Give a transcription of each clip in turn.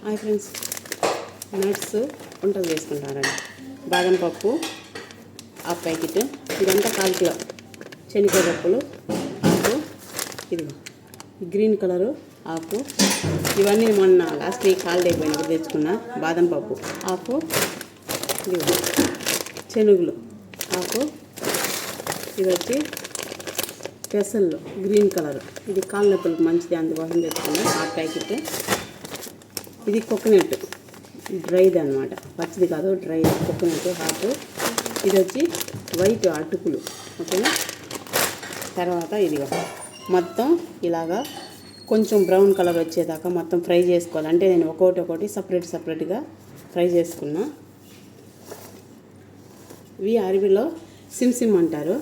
Hi friends, nuts వంటలు చేసుకుంటారండి. బాదం పప్పు హాఫ్ ప్యాకెట్, ఇదంతా 1/4 కిలో. శనగ పప్పులు హాఫ్, ఇది గ్రీన్ కలరు హాఫ్. ఇవన్నీ మొన్న లాస్ట్ వీక్ హాలిడే అయిపోయినప్పుడు తెచ్చుకున్నా. బాదం పప్పు హాఫ్, ఇది శనుగులు హాఫ్, ఇది వచ్చి పెసళ్ళు గ్రీన్ కలర్, ఇది కాళ్ళ నొప్పులకు మంచిది, అందుకోసం తెచ్చుకున్నా హాఫ్ ప్యాకెట్. ఇది కోకోనట్ డ్రైది అనమాట, పచ్చిది కాదు, డ్రై కోకోనట్ హాఫ్. ఇది వచ్చి వైట్ అటుకులు, ఓకేనా. తర్వాత ఇదిగా మొత్తం ఇలాగా కొంచెం బ్రౌన్ కలర్ వచ్చేదాకా మొత్తం ఫ్రై చేసుకోవాలి. అంటే నేను ఒక్కొక్కటి సపరేట్గా ఫ్రై చేసుకున్నా. ఇవి అరబీలో సిమ్సిమ్ అంటారు.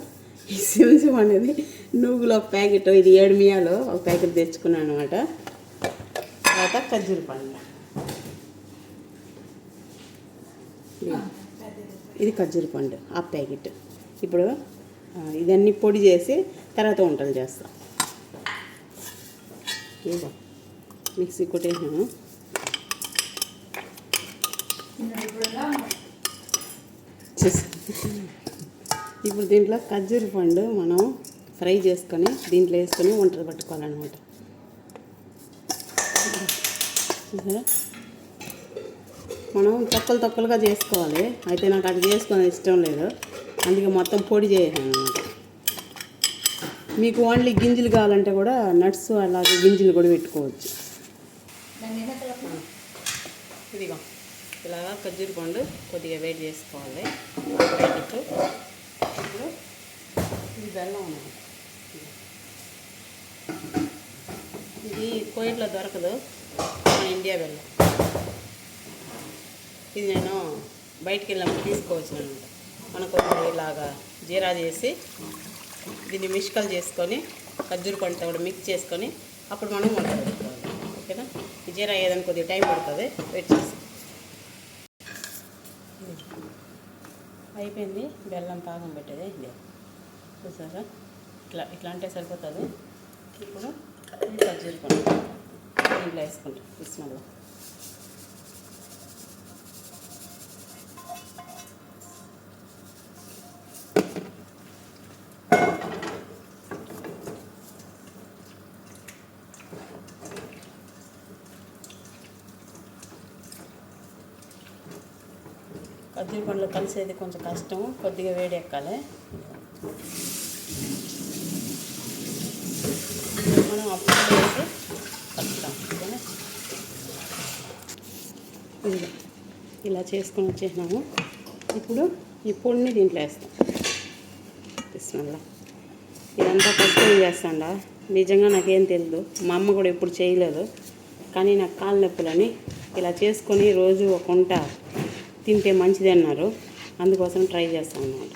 ఈ సిమ్సిమ్ అనేది నువ్వులు ఒక ప్యాకెట్, ఇది 7 మియాలో ఒక ప్యాకెట్ తెచ్చుకున్నాను అనమాట. తర్వాత ఖర్జూర పండు, ఇది ఖర్జూర పండు హాఫ్ ప్యాకెట్. ఇప్పుడు ఇదన్నీ పొడి చేసి తర్వాత వంటలు చేస్తాం. ఇదిగో మిక్సీ కొట్టేసాను. ఇప్పుడు దీంట్లో ఖర్జూర పండు మనం ఫ్రై చేసుకొని దీంట్లో వేసుకొని వంటలు పట్టుకోవాలన్నమాట. చూసారా, మనం తొక్కలుగా చేసుకోవాలి. అయితే నాకు అది చేసుకొని ఇష్టం లేదు, అందుకే మొత్తం పొడి చేసాను అనమాట. మీకు ఓన్లీ గింజలు కావాలంటే కూడా నట్స్ అలాగే గింజలు కూడా పెట్టుకోవచ్చు. ఇదిగో ఇలాగా ఖర్జూర పండు కొద్దిగా వేడి చేసుకోవాలి ప్యాకెట్. ఇప్పుడు ఇది బెల్లం అన్నమాట. ఇది కోయిట్లో దొరకదు, మన ఇండియా బెల్లం. ఇది నేను బయటికి వెళ్ళినప్పుడు తీసుకోవచ్చు అనమాట. మనకు ఇలాగా జీరా చేసి దీన్ని మిష్కల్ చేసుకొని ఖర్జూర పండుతో కూడా మిక్స్ చేసుకొని అప్పుడు మనం వంట పెట్టుకోవాలి, ఓకేనా. ఈ జీరా ఏదైనా కొద్దిగా టైం పడుతుంది, వెయిట్ చేసి. అయిపోయింది బెల్లం పాకం పెట్టేది. ఇది చూసారా, ఇట్లా అంటే సరిపోతుంది. ఇప్పుడు ఖర్జూర పండు దీంట్లో వేసుకుంటాం. బిస్మిల్లాహ్. ఖర్జూర పండ్లు కలిసేది కొంచెం కష్టం, కొద్దిగా వేడి ఎక్కాలి. మనం అప్పుడు వేసి కలుపుతాం, ఓకేనా. ఇలా చేసుకొని వచ్చేసినాము. ఇప్పుడు ఈ పొడిని దీంట్లో వేస్తాం. బిస్మిల్లాహ్. ఇదంతా కష్టం చేస్తాండా, నిజంగా నాకేం తెలియదు. మా అమ్మ కూడా ఎప్పుడు చేయలేదు, కానీ నాకు కాళ్ళ నొప్పులని ఇలా చేసుకొని రోజు ఒక వంట తింటే మంచిది అన్నారు, అందుకోసం ట్రై చేస్తాను అన్నమాట.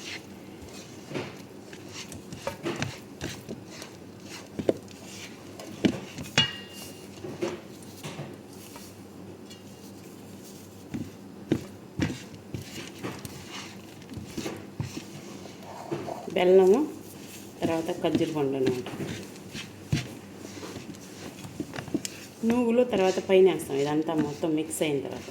బెల్లము, తర్వాత ఖర్జూర పండు అన్నమాట. నువ్వులు తర్వాత పైన వేస్తాం. ఇదంతా మొత్తం మిక్స్ అయిన తర్వాత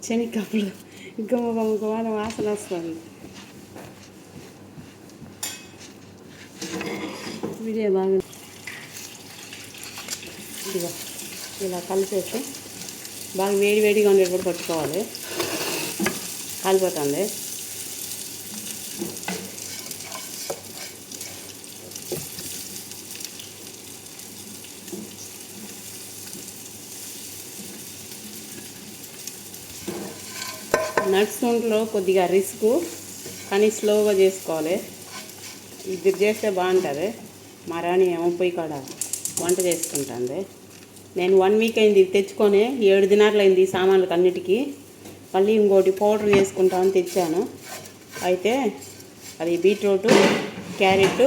శనగపప్పులు గుమ్మ వాసన వస్తుంది. వీడియో బాగా ఇదిగో ఇలా కలిపేసి బాగా వేడిగా ఉండేటప్పుడు పట్టుకోవాలి, కాలిపోతుంది. నట్స్ వంటలో కొద్దిగా రిస్క్, కానీ స్లోగా చేసుకోవాలి. ఇది చేస్తే బాగుంటుంది. మా రాణి ఏమో పొయ్యి కాడ వంట చేసుకుంటుంది. నేను 1 వీక్ అయింది తెచ్చుకొని, 7 దినాలు అయింది ఈ సామాన్లకు అన్నిటికీ. మళ్ళీ ఇంకోటి పౌడర్ చేసుకుంటామని తెచ్చాను. అయితే అది బీట్రూట్, క్యారెట్,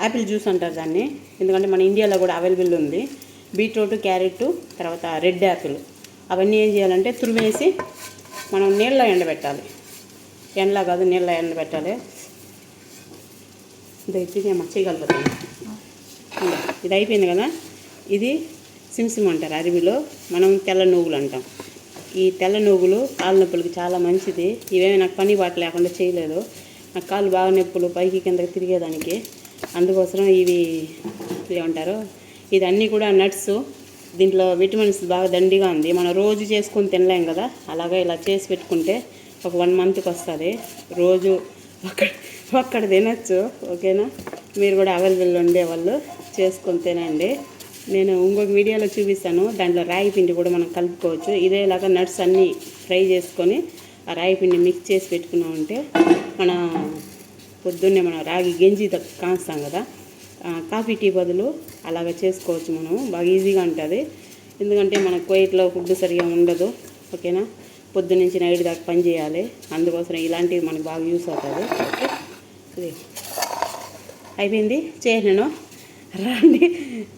యాపిల్ జ్యూస్ అంటారు దాన్ని, ఎందుకంటే మన ఇండియాలో కూడా అవైలబుల్ ఉంది. బీట్రూట్, క్యారెట్, తర్వాత రెడ్ యాపిల్, అవన్నీ ఏం చేయాలంటే తురిమేసి మనం నీళ్ళలో ఎండబెట్టాలి. ఎండలా కాదు నీళ్ళ ఎండ పెట్టాలి. తినేమ్మా చేయగలుగుతాను. ఇది అయిపోయింది కదా. ఇది సిమ్సిమ్ అంటారు అరబిలో, మనం తెల్ల నువ్వులు అంటాం. ఈ తెల్ల నువ్వులు కాళ్ళ నొప్పులకి చాలా మంచిది. ఇవేమి నాకు పని బాట లేకుండా చేయలేదు. నాకు కాళ్ళు బాగా నొప్పులు పైకి కిందకి తిరిగేదానికి, అందుకోసం ఇవి ఏమంటారు, ఇది అన్నీ కూడా నట్స్. దీంట్లో విటమిన్స్ బాగా దండిగా ఉంది. మనం రోజు చేసుకొని తినలేం కదా, అలాగే ఇలా చేసి పెట్టుకుంటే ఒక 1 మంత్కి వస్తుంది. రోజు ఒక్కడ తినచ్చు. ఓకేనా, మీరు కూడా అవైలబుల్ ఉండేవాళ్ళు చేసుకొని తినండి. నేను ఇంకొక వీడియోలో చూపిస్తాను, దాంట్లో రాగి పిండి కూడా మనం కలుపుకోవచ్చు. ఇదేలాగా నట్స్ అన్నీ ఫ్రై చేసుకొని ఆ రాగి పిండి మిక్స్ చేసి పెట్టుకున్నామంటే మన పొద్దున్నే మనం రాగి గంజి కాస్తాం కదా, కాఫీ టీ బదులు అలాగ చేసుకోవచ్చు. మనం బాగా ఈజీగా ఉంటుంది. ఎందుకంటే మన కువైట్లో ఫుడ్ సరిగా ఉండదు. ఓకేనా, పొద్దున్నుంచి నైట్ దాకా పని చేయాలి. అందుకోసం ఇలాంటివి మనకు బాగా యూస్ అవుతుంది. ఓకే, అయిపోయింది. చేసాను, రండి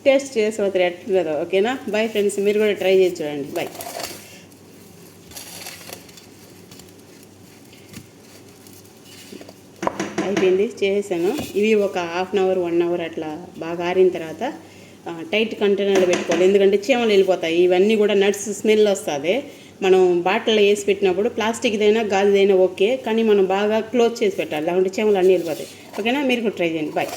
టేస్ట్ చేసి అవుతారు ఎట్లుందో. ఓకేనా, బాయ్ ఫ్రెండ్స్. మీరు కూడా ట్రై చేసి చూడండి. బాయ్. అయిపోయింది, చేసాను. ఇవి ఒక 1/2 అవర్ 1 అవర్ అట్లా బాగా ఆరిన తర్వాత టైట్ కంటైనర్లో పెట్టుకోవాలి. ఎందుకంటే చీమలు వెళ్ళిపోతాయి. ఇవన్నీ కూడా నట్స్ స్మెల్ వస్తుంది. మనం బాటిల్లో వేసి పెట్టినప్పుడు ప్లాస్టిక్దైనా గాజుదైనా ఓకే, కానీ మనం బాగా క్లోజ్ చేసి పెట్టాలి, లేకుంటే చీమలు అన్నీ వెళ్ళిపోతాయి. ఓకేనా, మీరు కూడా ట్రై చేయండి. బాయ్.